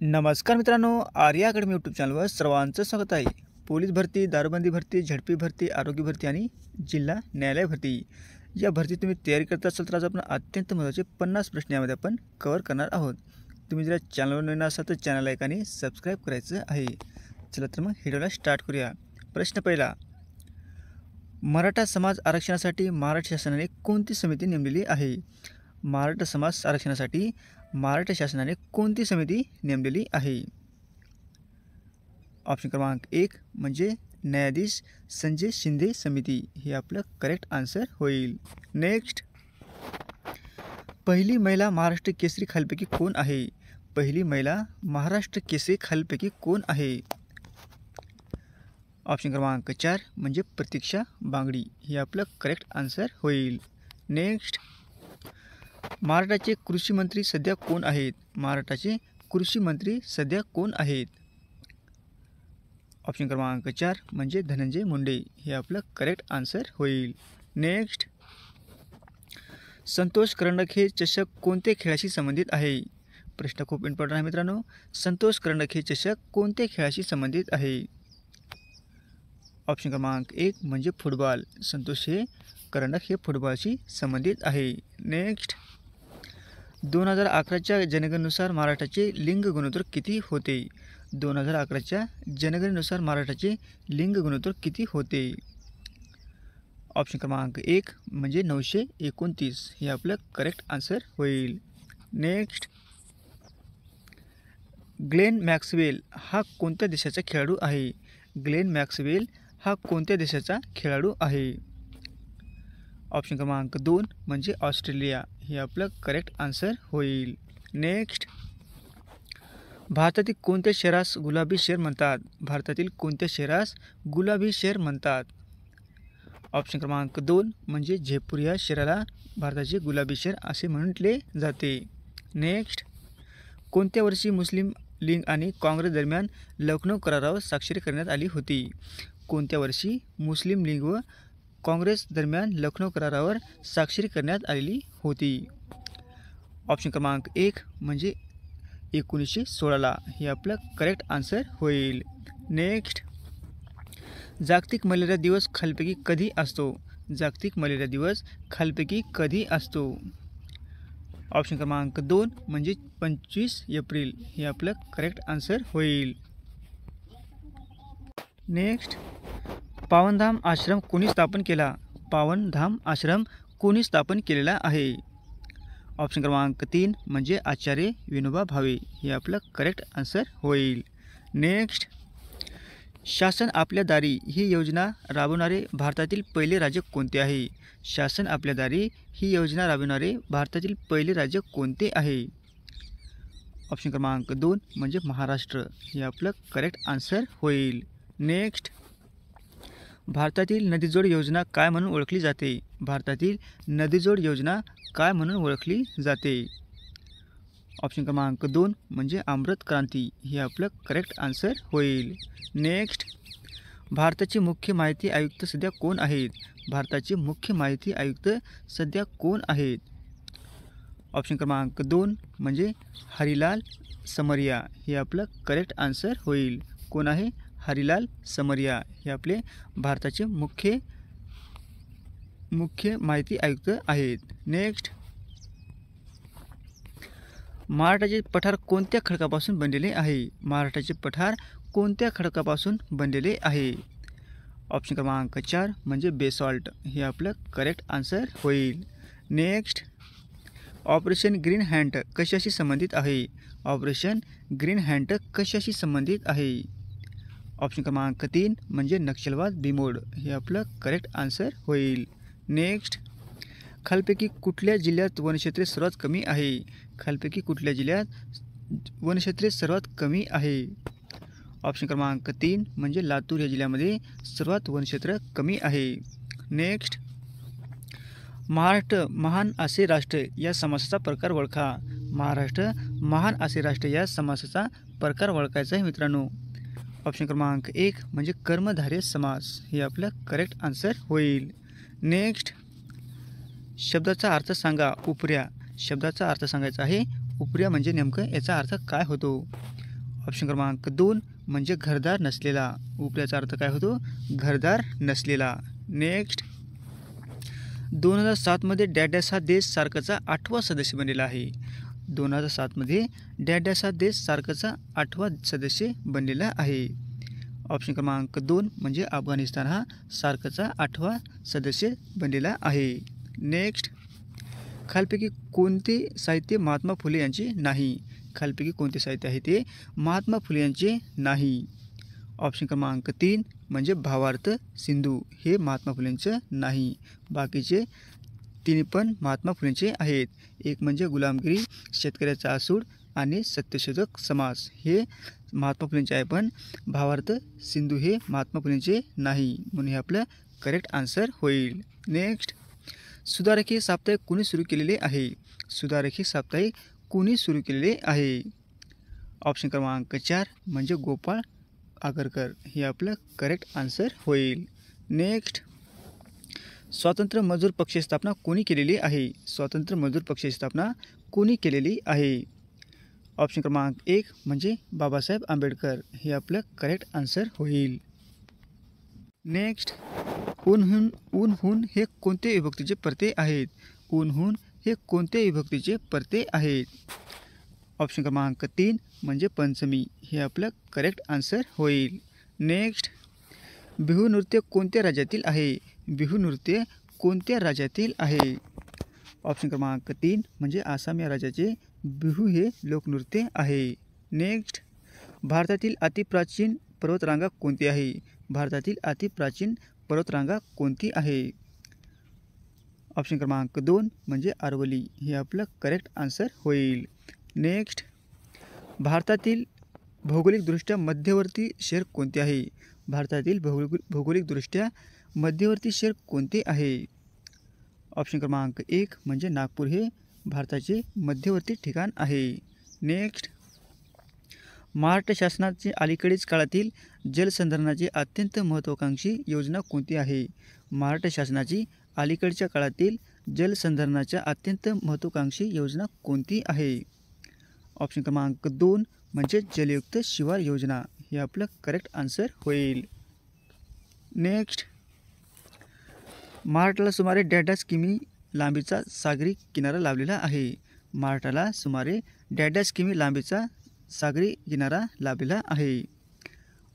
नमस्कार मित्रांनो, Arya academy YouTube चॅनलवर सर्वांचं स्वागत आहे. पोलीस भरती, दारूबंदी भरती, झडपी भरती, आरोग्य भरती आणि जिल्हा न्यायालय भरती या भरती तुम्ही तयारी करत असाल तर आज आपण अत्यंत महत्त्वाचे 50 प्रश्न यामध्ये आपण कव्हर करणार आहोत. तुम्ही जर चॅनलवर नवीन असाल तर चॅनल लाईक आणि सबस्क्राईब करायचं आहे. चला तर मग व्हिडिओला स्टार्ट करूया. प्रश्न पहिला, मराठा समाज आरक्षणासाठी महाराष्ट्र शासनाने कोणती समिती नेमलेली आहे? मराठा समाज आरक्षणासाठी महाराष्ट्र शासनाने कोणती समिती नेमलेली आहे? ऑप्शन क्रमांक 1 म्हणजे न्यायाधीश संजय शिंदे समिती, हे आपलं करेक्ट आन्सर होईल. नेक्स्ट, पहिली महिला महाराष्ट्र केसरी खालीलपैकी कोण आहे? पहिली महिला महाराष्ट्र केसरी खालीलपैकी कोण आहे? ऑप्शन क्रमांक 4 म्हणजे प्रतीक्षा बांगडी, हे आपलं करेक्ट आन्सर होईल. नेक्स्ट, महाराष्ट्राचे कृषी मंत्री सध्या कोण आहेत? महाराष्ट्राचे कृषी मंत्री सध्या कोण आहेत? ऑप्शन क्रमांक 4 म्हणजे धनंजय मुंडे, हे आपलं करेक्ट आन्सर होईल. नेक्स्ट, संतोष करंडक हे चषक कोणत्या खेळाशी संबंधित आहे? प्रश्न खूप इम्पॉर्टंट आहे मित्रांनो. संतोष करंडक हे चषक कोणत्या खेळाशी संबंधित आहे? ऑप्शन क्रमांक 1 म्हणजे फुटबॉल. संतोष हे करंडक हे फुटबॉलशी संबंधित आहे. नेक्स्ट, 2011च्या जनगणनेनुसार महाराष्ट्राचे लिंग गुणोत्तर किती होते? 2011च्या जनगणनेनुसार महाराष्ट्राचे लिंग गुणोत्तर किती होते? ऑप्शन क्रमांक 1 म्हणजे 929, हे आपलं करेक्ट आन्सर होईल. नेक्स्ट, ग्लेन मॅक्सवेल हा कोणत्या देशाचा खेळाडू आहे? ग्लेन मॅक्सवेल हा कोणत्या देशाचा खेळाडू आहे? ऑप्शन क्रमांक 2 म्हणजे ऑस्ट्रेलिया, हे आपलं करेक्ट आन्सर होईल. नेक्स्ट, भारतातील कोणत्या शहरास गुलाबी शहर म्हणतात? भारतातील कोणत्या शहरास गुलाबी शहर म्हणतात? ऑप्शन क्रमांक 2 म्हणजे जयपूर या शहराला भारताचे गुलाबी शहर असे म्हटले जाते. नेक्स्ट, कोणत्या वर्षी मुस्लिम लीग आणि काँग्रेस दरम्यान लखनौ करारावर स्वाक्षरी करण्यात आली होती? कोणत्या वर्षी मुस्लिम लीग व काँग्रेस दरम्यान लखनौ करारावर स्वाक्षरी करण्यात आलेली होती? ऑप्शन क्रमांक 1 म्हणजे 1916ला, हे आपलं करेक्ट आन्सर होईल. नेक्स्ट, जागतिक मलेरिया दिवस खालीलपैकी कधी असतो? जागतिक मलेरिया दिवस खालीलपैकी कधी असतो? ऑप्शन क्रमांक 2 म्हणजे 25 एप्रिल, हे आपलं करेक्ट आन्सर होईल. नेक्स्ट, पावनधाम आश्रम कोणी स्थापन केला? पावनधाम आश्रम कोणी स्थापन केलेला आहे? ऑप्शन क्रमांक 3 म्हणजे आचार्य विनोबा भावे, हे आपलं करेक्ट आन्सर होईल. नेक्स्ट, शासन आपल्या दारी ही योजना राबवणारे भारतातील पहिले राज्य कोणते आहे? शासन आपल्या दारी ही योजना राबवणारे भारतातील पहिले राज्य कोणते आहे? ऑप्शन क्रमांक 2 म्हणजे महाराष्ट्र, हे आपलं करेक्ट आन्सर होईल. नेक्स्ट, भारतातील नदीजोड योजना काय म्हणून ओळखली जाते? भारतातील नदीजोड योजना काय म्हणून ओळखली जाते? ऑप्शन क्रमांक 2 म्हणजे अमृत क्रांती, हे आपलं करेक्ट आन्सर होईल. नेक्स्ट, भारताचे मुख्य माहिती आयुक्त सध्या कोण आहेत? भारताचे मुख्य माहिती आयुक्त सध्या कोण आहेत? ऑप्शन क्रमांक 2 म्हणजे हरिलाल समरिया, हे आपलं करेक्ट आन्सर होईल. कोण आहे? हरिलाल समरिया, हे आपले भारताचे मुख्य माहिती आयुक्त आहेत. नेक्स्ट, महाराष्ट्राचे पठार कोणत्या खडकापासून बनलेले आहे? महाराष्ट्राचे पठार कोणत्या खडकापासून बनलेले आहे? ऑप्शन क्रमांक 4 म्हणजे बेसॉल्ट, हे आपलं करेक्ट आन्सर होईल. नेक्स्ट, ऑपरेशन ग्रीन हँट कशाशी संबंधित आहे? ऑपरेशन ग्रीन हँट कशाशी संबंधित आहे? ऑप्शन क्रमांक 3 म्हणजे नक्षलवाद बिमोड, हे आपलं करेक्ट आन्सर होईल. नेक्स्ट, खालीलपैकी कुठल्या जिल्ह्यात वनक्षेत्रे सर्वात कमी आहे? खालीलपैकी कुठल्या जिल्ह्यात वनक्षेत्रे सर्वात कमी आहे? ऑप्शन क्रमांक 3 म्हणजे लातूर या जिल्ह्यामध्ये सर्वात वनक्षेत्र कमी आहे. नेक्स्ट, महाराष्ट्र महान असे राष्ट्र या समासाचा प्रकार ओळखा. महाराष्ट्र महान असे राष्ट्र या समासाचा प्रकार ओळखायचा आहे मित्रांनो. ऑप्शन क्रमांक 1 म्हणजे कर्मधारय समास, हे आपलं करेक्ट आन्सर होईल. नेक्स्ट, शब्दाचा अर्थ सांगा. उपऱ्या शब्दाचा अर्थ सांगायचा आहे. उपऱ्या म्हणजे नेमकं याचा अर्थ काय होतो? ऑप्शन क्रमांक 2 म्हणजे घरदार नसलेला. उपल्याचा अर्थ काय होतो? घरदार नसलेला. नेक्स्ट, 2007 डॅश हा देश सार्कचा 8वा सदस्य बनलेला आहे. 2007 डॅश हा देश सार्कचा 8वा सदस्य बनलेला आहे. ऑप्शन क्रमांक 2 म्हणजे अफगाणिस्तान हा सार्कचा 8वा सदस्य बनलेला आहे. नेक्स्ट, खालपैकी कोणते साहित्य महात्मा फुले यांचे नाही? खालपैकी कोणते साहित्य आहे ते महात्मा फुले यांचे नाही? ऑप्शन क्रमांक 3 म्हणजे भावार्थ सिंधू हे महात्मा फुलेंचं नाही. बाकीचे 3 पण महात्मा फुलेंचे आहेत. एक म्हणजे गुलामगिरी, शेतकऱ्याचा आसूड आणि सत्यशोधक समास हे महात्मा फुलेंचे आहे, पण भावार्थ सिंधू हे महात्मा फुलेंचे नाही, म्हणून हे आपलं करेक्ट आन्सर होईल. नेक्स्ट, सुधारक हे साप्ताहिक कोणी सुरू केलेले आहे? सुधारक हे साप्ताहिक कोणी सुरू केलेले आहे? ऑप्शन क्रमांक 4 म्हणजे गोपाळ आगरकर हे आपलं करेक्ट आन्सर होईल. नेक्स्ट, स्वातंत्र्य मजूर पक्षाची स्थापना कोणी केलेली आहे? स्वातंत्र्य मजूर पक्षाची स्थापना कोणी केलेली आहे? ऑप्शन क्रमांक 1 म्हणजे बाबासाहेब आंबेडकर हे आपलं करेक्ट आन्सर होईल. नेक्स्ट, ऊनहून हे कोणत्या विभक्तीचे प्रत्यय आहेत? ऊनहून हे कोणत्या विभक्तीचे प्रत्यय आहेत? ऑप्शन क्रमांक 3 म्हणजे पंचमी हे आपलं करेक्ट आन्सर होईल. नेक्स्ट, बिहू नृत्य कोणत्या राज्यातील आहे? बिहू नृत्य कोणत्या राज्यातील आहे? ऑप्शन क्रमांक 3 म्हणजे आसाम या राज्याचे बिहू हे लोकनृत्य आहे. नेक्स्ट, भारतातील अतिप्राचीन पर्वतरांगा कोणती आहे? भारतातील अतिप्राचीन पर्वतरांगा कोणती आहे? ऑप्शन क्रमांक 2 म्हणजे अरवली हे आपलं करेक्ट आन्सर होईल. नेक्स्ट, भारतातील भौगोलिकदृष्ट्या मध्यवर्ती शहर कोणते आहे? भारतातील भौगोलिकदृष्ट्या मध्यवर्ती शहर कोणते आहे? ऑप्शन क्रमांक 1 म्हणजे नागपूर हे भारताचे मध्यवर्ती ठिकाण आहे. नेक्स्ट, महाराष्ट्र शासनाची अलीकडील काळातील जलसंधारणाची अत्यंत महत्त्वाकांक्षी योजना कोणती आहे? महाराष्ट्र शासनाची अलीकडच्या काळातील जलसंधारणाच्या अत्यंत महत्त्वाकांक्षी योजना कोणती आहे? ऑप्शन क्रमांक 2 म्हणजे जलयुक्त शिवार योजना हे आपलं करेक्ट आन्सर होईल. नेक्स्ट, महाराष्ट्राला सुमारे 1.5 किमी लांबीचा सागरी किनारा लाभलेला आहे. महाराष्ट्राला सुमारे 1.5 किमी लांबीचा सागरी किनारा लाभलेला आहे.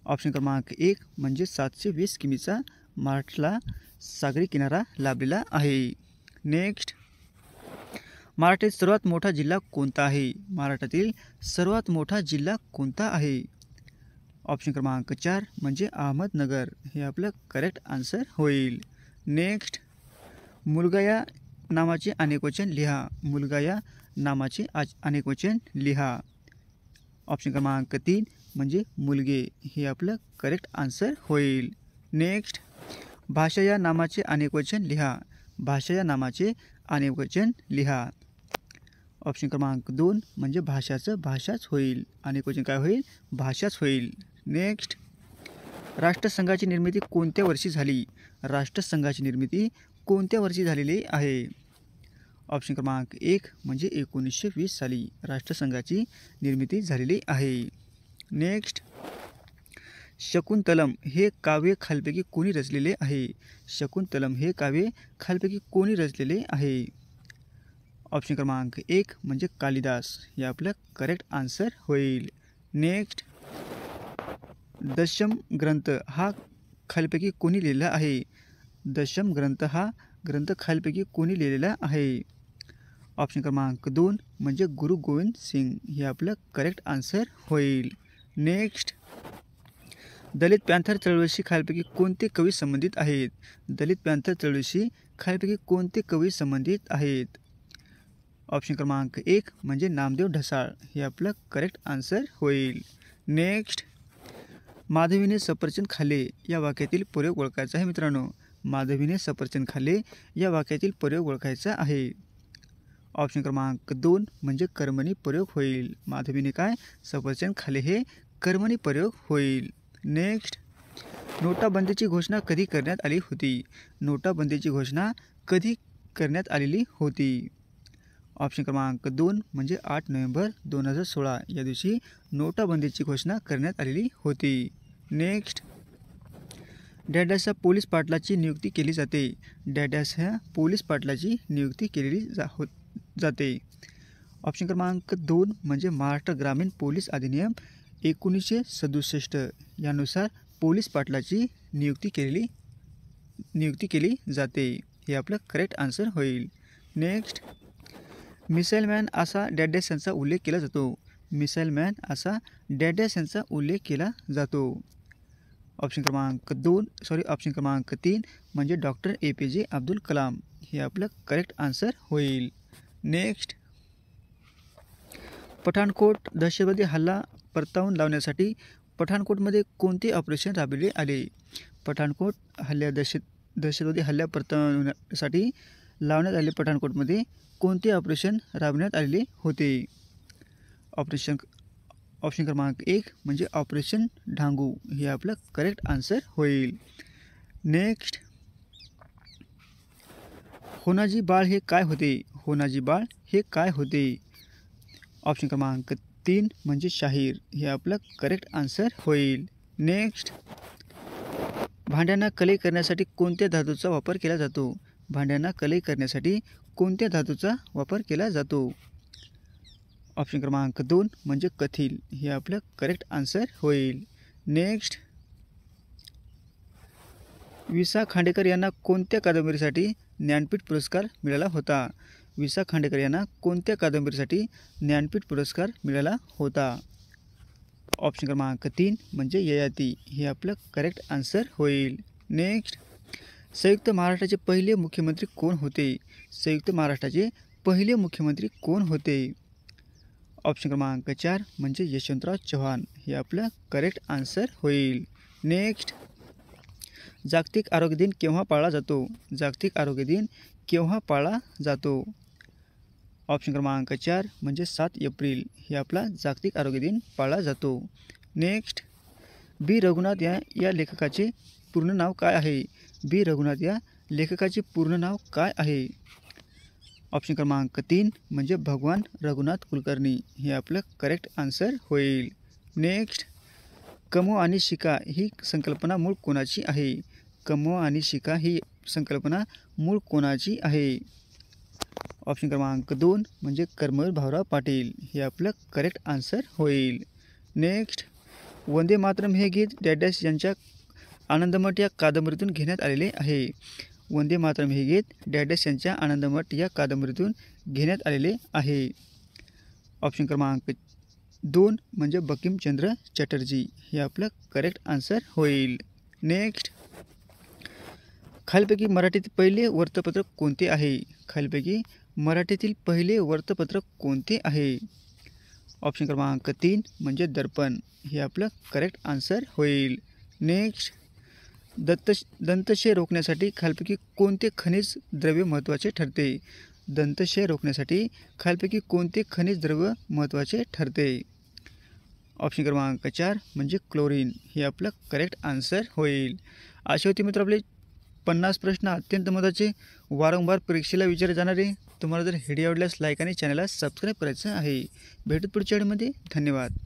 ऑप्शन क्रमांक 1 म्हणजे 720 किमीचा महाराष्ट्राला सागरी किनारा लाभलेला आहे. नेक्स्ट, महाराष्ट्रातील सर्वात मोठा जिल्हा कोणता आहे? महाराष्ट्रातील सर्वात मोठा जिल्हा कोणता आहे? ऑप्शन क्रमांक 4 म्हणजे अहमदनगर हे आपलं करेक्ट आन्सर होईल. नेक्स्ट, मुलगा या नामाचे अनेकवचन लिहा. मुलगा या नामाचे अनेकवचन लिहा. ऑप्शन क्रमांक 3 म्हणजे मुलगे हे आपलं करेक्ट आन्सर होईल. नेक्स्ट, भाषा या नामाचे अनेकवचन लिहा. भाषा या नामाचे अनेकवचन लिहा. ऑप्शन क्रमांक 2 म्हणजे भाषाचं भाषाच होईल. अनेकवचन काय होईल? भाषाच होईल. नेक्स्ट, राष्ट्रसंघाची निर्मिती कोणत्या वर्षी झाली? राष्ट्रसंघाची निर्मिती कोणत्या वर्षी झालेली आहे? ऑप्शन क्रमांक 1 म्हणजे 1920 साली राष्ट्रसंघाची निर्मिती झालेली आहे. नेक्स्ट, शकुंतलम हे काव्य खालपैकी कोणी रचलेले आहे? शकुंतलम हे काव्य खालपैकी कोणी रचलेले आहे? ऑप्शन क्रमांक 1 म्हणजे कालिदास हे आपलं करेक्ट आन्सर होईल. नेक्स्ट, दशम ग्रंथ हा खालपैकी कोणी लिहिलेला आहे? दशम ग्रंथ हा ग्रंथ खालपैकी कोणी लिहिलेला आहे? ऑप्शन क्रमांक 2 म्हणजे गुरु गोविंद सिंग हे आपलं करेक्ट आन्सर होईल. नेक्स्ट, दलित पॅंथर चळवळीशी खालपैकी कोणते कवी संबंधित आहेत? दलित पॅंथर चळवळीशी खालपैकी कोणते कवी संबंधित आहेत? ऑप्शन क्रमांक 1 म्हणजे नामदेव ढसाळ हे आपलं करेक्ट आन्सर होईल. नेक्स्ट, माधवीने सफरचंद खाल्ले या वाक्यातील प्रयोग ओळखायचा आहे मित्रांनो. माधवीने सफरचंद खाल्ले या वाक्यातील प्रयोग ओळखायचा आहे. ऑप्शन क्रमांक 2 म्हणजे कर्मणी प्रयोग होईल. माधवीने काय सफरचंद खाल्ले हे कर्मणी प्रयोग होईल. नेक्स्ट, नोटाबंदीची घोषणा कधी करण्यात आली होती? नोटाबंदीची घोषणा कधी करण्यात आलेली होती? ऑप्शन क्रमांक 2 म्हणजे 8 नोव्हेंबर 2016 या दिवशी नोटाबंदीची घोषणा करण्यात आलेली होती. नेक्स्ट, डॅडॅस ह्या पोलीस पाटलाची नियुक्ती केली जाते. डॅडॅस ह्या पोलीस पाटलाची नियुक्ती केलेली जाते. ऑप्शन क्रमांक 2 म्हणजे महाराष्ट्र ग्रामीण पोलीस अधिनियम 1967 यानुसार पोलीस पाटलाची नियुक्ती केली जाते. हे आपलं करेक्ट आन्सर होईल. नेक्स्ट, मिसाईल मॅन असा डॅडॅस यांचा उल्लेख केला जातो. मिसाईल मॅन असा डॅडॅस यांचा उल्लेख केला जातो. ऑप्शन क्रमांक 3 म्हणजे डॉक्टर APJ अब्दुल कलाम. हे आपलं करेक्ट आन्सर होईल. नेक्स्ट, पठाणकोट दहशतवादी हल्ला परतावून लावण्यासाठी पठाणकोटमध्ये कोणते ऑपरेशन राबविले आले. पठाणकोट दहशतवादी हल्ला परतावण्यासाठी लावण्यात आले पठाणकोटमध्ये कोणते ऑपरेशन राबविण्यात आलेले होते. ऑप्शन क्रमांक 1 म्हणजे ऑपरेशन ढांगू. हे आपलं करेक्ट आन्सर होईल. नेक्स्ट, होनाजी बाळ हे काय होते. होनाजी बाळ हे काय होते. ऑप्शन क्रमांक 3 म्हणजे शाहीर. हे आपलं करेक्ट आन्सर होईल. नेक्स्ट, भांड्यांना कलई करण्यासाठी कोणत्या धातूचा वापर केला जातो. भांड्यांना कलई करण्यासाठी कोणत्या धातूचा वापर केला जातो. ऑप्शन क्रमांक 2 म्हणजे कथील. हे आपलं करेक्ट आन्सर होईल. नेक्स्ट, वि.सा. खांडेकर यांना कोणत्या कादंबरीसाठी ज्ञानपीठ पुरस्कार मिळाला होता. वि.सा. खांडेकर यांना कोणत्या कादंबरीसाठी ज्ञानपीठ पुरस्कार मिळाला होता. ऑप्शन क्रमांक 3 म्हणजे ययाती. हे आपलं करेक्ट आन्सर होईल. नेक्स्ट, संयुक्त महाराष्ट्राचे पहिले मुख्यमंत्री कोण होते. संयुक्त महाराष्ट्राचे पहिले मुख्यमंत्री कोण होते. ऑप्शन क्रमांक 4 म्हणजे यशवंतराव चव्हाण. हे आपलं करेक्ट आन्सर होईल. नेक्स्ट, जागतिक आरोग्य दिन केव्हा पाळला जातो. जागतिक आरोग्य दिन केव्हा पाळला जातो. ऑप्शन क्रमांक 4 म्हणजे 7 एप्रिल. हे आपला जागतिक आरोग्य दिन पाळला जातो. नेक्स्ट, बी रघुनाथ या लेखकाचे पूर्ण नाव काय आहे. बी रघुनाथ या लेखकाचे पूर्ण नाव काय आहे. ऑप्शन क्रमांक 3 म्हणजे भगवान रघुनाथ कुलकर्णी. हे आपलं करेक्ट आन्सर होईल. नेक्स्ट, कमो आणि शिका ही संकल्पना मूळ कोणाची आहे. कमो आणि शिका ही संकल्पना मूळ कोणाची आहे. ऑप्शन क्रमांक 2 म्हणजे कर्मवीर भाऊराव पाटील. हे आपलं करेक्ट आन्सर होईल. नेक्स्ट, वंदे मातरम हे गीत डॅडॅस यांच्या आनंदमठ या कादंबरीतून घेण्यात आलेले आहे. वंदे मातरम हे गीत डॅडॅस यांच्या आनंदमठ या कादंबरीतून घेण्यात आलेले आहे. ऑप्शन क्रमांक 2 म्हणजे बंकिमचंद्र चटर्जी. हे आपलं करेक्ट आन्सर होईल. नेक्स्ट, खालीलपैकी मराठीतील पहिले वृत्तपत्र कोणते आहे. खालीलपैकी मराठीतील पहिले वृत्तपत्र कोणते आहे. ऑप्शन क्रमांक 3 म्हणजे दर्पण. हे आपलं करेक्ट आन्सर होईल. नेक्स्ट, दंतक्षय रोखण्यासाठी खालीलपैकी कोणते खनिज द्रव्य महत्त्वाचे ठरते. दंतक्षय रोखण्यासाठी खालीलपैकी कोणते खनिज द्रव्य महत्त्वाचे ठरते. ऑप्शन क्रमांक 4 म्हणजे क्लोरीन. हे आपलं करेक्ट आन्सर होईल. असे होते मित्र आपले 50 प्रश्न अत्यंत महत्त्वाचे वारंवार परीक्षेला विचारले जाणारे. तुम्हाला जर व्हिडिओ आवडल्यास लाईक आणि चॅनलला सबस्क्राईब करायचं आहे. भेटू पुढच्या व्हिडिओमध्ये. धन्यवाद.